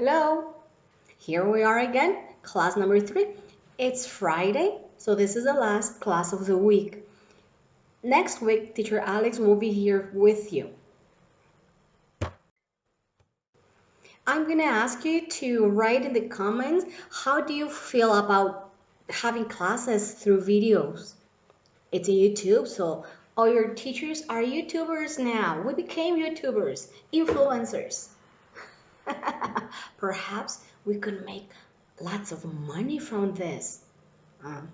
Hello, here we are again, class number 3. It's Friday, so this is the last class of the week. Next week, teacher Alex will be here with you. I'm going to ask you to write in the comments, how do you feel about having classes through videos? It's a YouTube, so all your teachers are YouTubers now. We became YouTubers, influencers. Perhaps we could make lots of money from this. Um,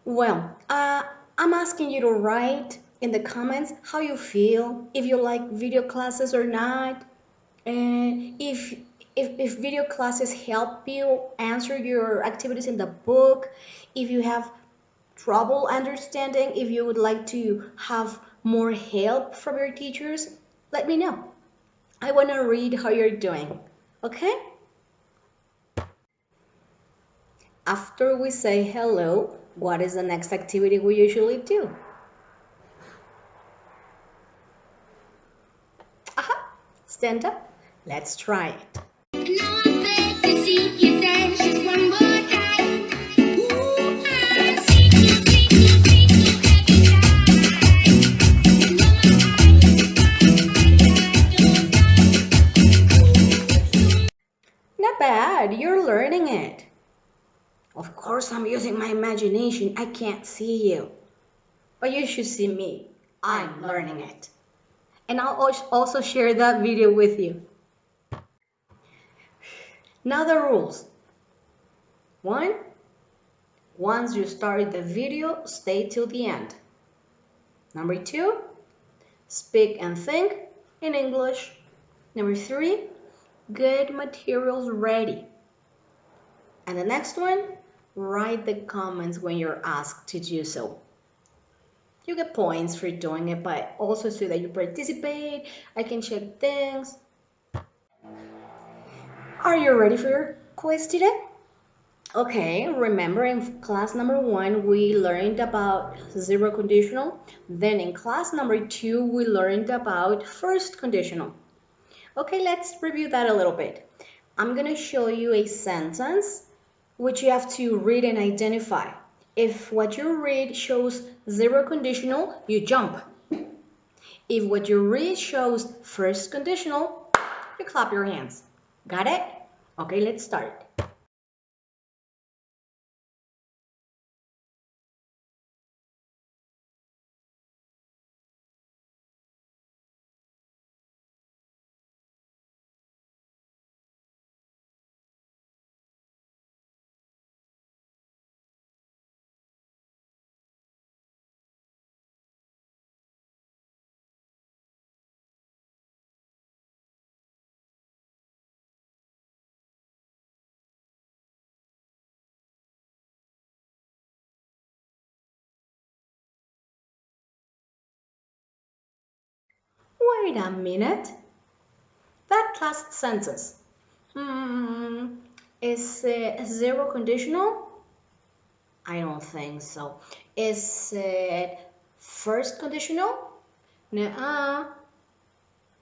well, I'm asking you to write in the comments how you feel, if you like video classes or not, and if video classes help you answer your activities in the book, if you have trouble understanding, if you would like to have more help from your teachers, let me know. I want to read how you're doing. Okay? After we say hello, what is the next activity we usually do? Aha! Stand up. Let's try it. Not bad, you're learning it. Of course, I'm using my imagination. I can't see you. But you should see me. I'm learning it. And I'll also share that video with you. Now the rules. 1. Once you start the video, stay till the end. Number 2. Speak and think in English. Number 3. Get materials ready. And the next one, write the comments when you're asked to do so. You get points for doing it, but also so that you participate, I can check things. Are you ready for your quiz today? Okay, remember in class number 1 we learned about zero conditional. Then in class number 2 we learned about first conditional. Okay, let's review that a little bit. I'm going to show you a sentence which you have to read and identify. If what you read shows zero conditional, you jump. If what you read shows first conditional, you clap your hands. Got it? Okay, let's start. Wait a minute. That last sentence. Is it zero conditional? I don't think so. Is it first conditional? Nuh-uh.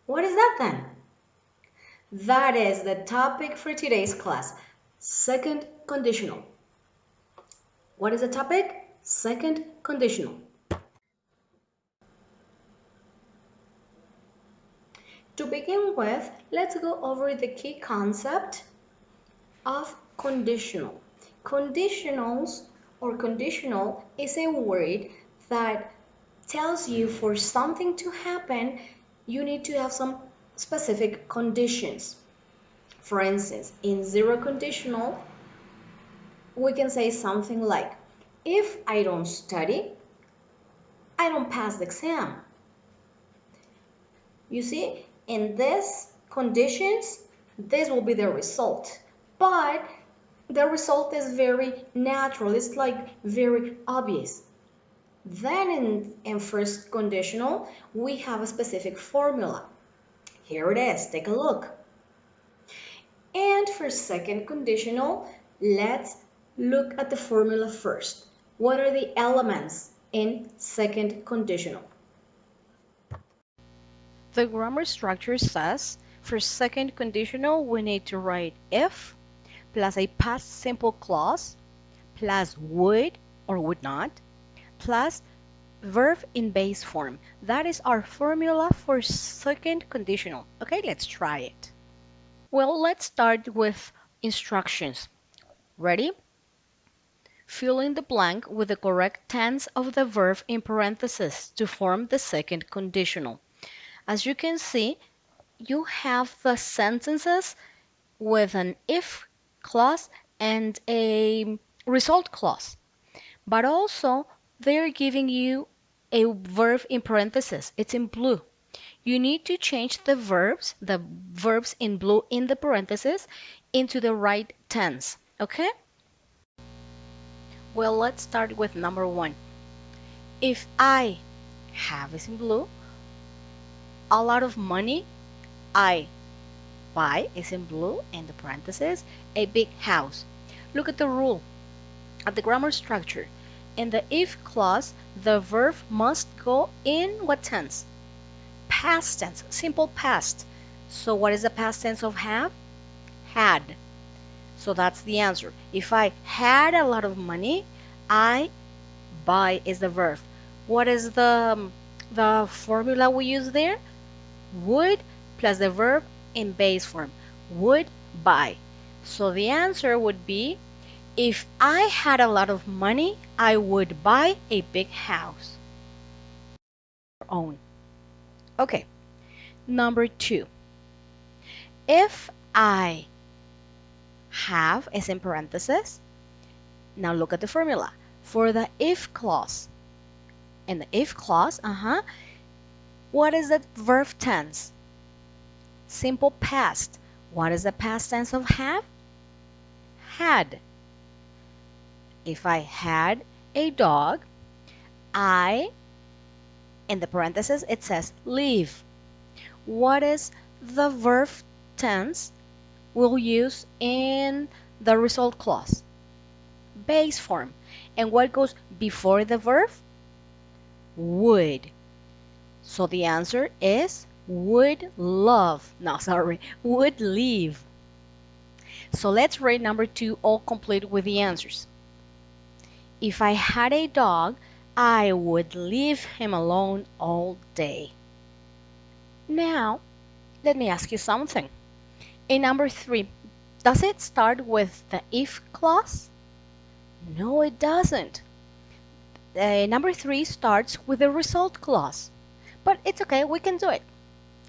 What is that then? That is the topic for today's class. Second conditional. What is the topic? Second conditional. To begin with, let's go over the key concept of conditional. Conditionals or conditional is a word that tells you for something to happen, you need to have some specific conditions. For instance, in zero conditional, we can say something like, if I don't study, I don't pass the exam. You see, in these conditions, this will be the result. But the result is very natural. It's like very obvious. Then in first conditional, we have a specific formula. Here it is. Take a look. And for second conditional, let's look at the formula first. What are the elements in second conditional? The grammar structure says For second conditional, we need to write if plus a past simple clause plus would or would not plus verb in base form. That is our formula for second conditional. Okay, let's try it. Well, let's start with instructions. Ready? Fill in the blank with the correct tense of the verb in parentheses to form the second conditional. As you can see, you have the sentences with an if clause and a result clause. But also, they're giving you a verb in parentheses. It's in blue. You need to change the verbs in blue in the parentheses, into the right tense. Okay? Well, let's start with number one. If I have is in blue, a lot of money, I buy is in blue in the parentheses, a big house. Look at the rule, at the grammar structure. In the if clause, the verb must go in what tense? Past tense, simple past. So what is the past tense of have? Had. So that's the answer. If I had a lot of money, I buy is the verb. What is the formula we use there? Would plus the verb in base form. Would buy. So the answer would be if I had a lot of money, I would buy a big house. Own. Okay. Number two. If I have is in parentheses. Now look at the formula. For the if clause. In the if clause, what is the verb tense? Simple past. What is the past tense of have? Had. If I had a dog, I, in the parentheses, it says live. What is the verb tense we'll use in the result clause? Base form. And what goes before the verb? Would. So the answer is would love. No, sorry, would leave. So let's rate number two all complete with the answers. If I had a dog, I would leave him alone all day. Now, let me ask you something. In number three, does it start with the if clause? No, it doesn't. Number three starts with the result clause. But it's okay, we can do it.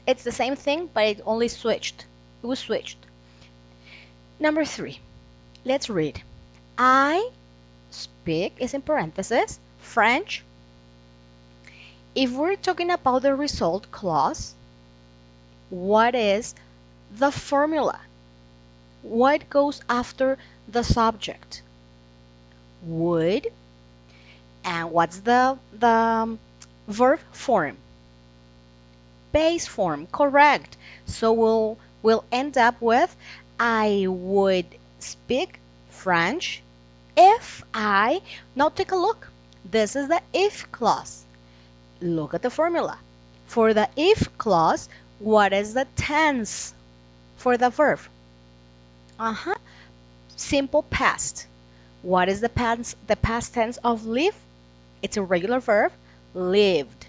It's the same thing, but it only switched. It was switched. Number three, let's read. I speak is in parentheses, French. If we're talking about the result clause, what is the formula? What goes after the subject? Would. And what's the verb form? Base form, correct. So we'll end up with I would speak French if I. Now take a look. This is the if clause. Look at the formula. For the if clause, what is the tense for the verb? Uh-huh. Simple past. What is the past tense of live? It's a regular verb, lived.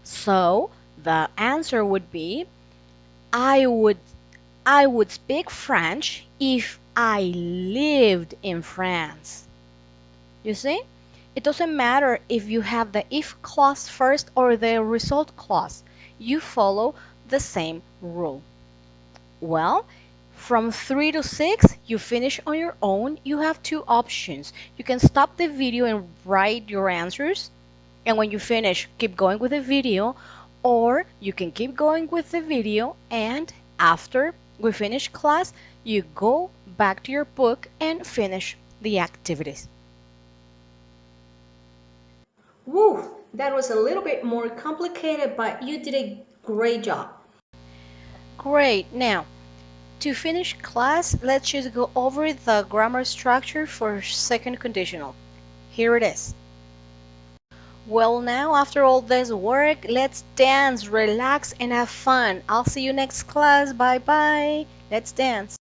So the answer would be I would I would speak French if I lived in France. You see? It doesn't matter if you have the if clause first or the result clause. You follow the same rule. Well, from 3 to 6, you finish on your own. You have two options. You can stop the video and write your answers, and when you finish, keep going with the video, or you can keep going with the video, and after we finish class, you go back to your book and finish the activities. Woo, that was a little bit more complicated, but you did a great job. Great. Now, to finish class, let's just go over the grammar structure for second conditional. Here it is. Well, now after all this work, let's dance, relax, and have fun. I'll see you next class. Bye bye. Let's dance.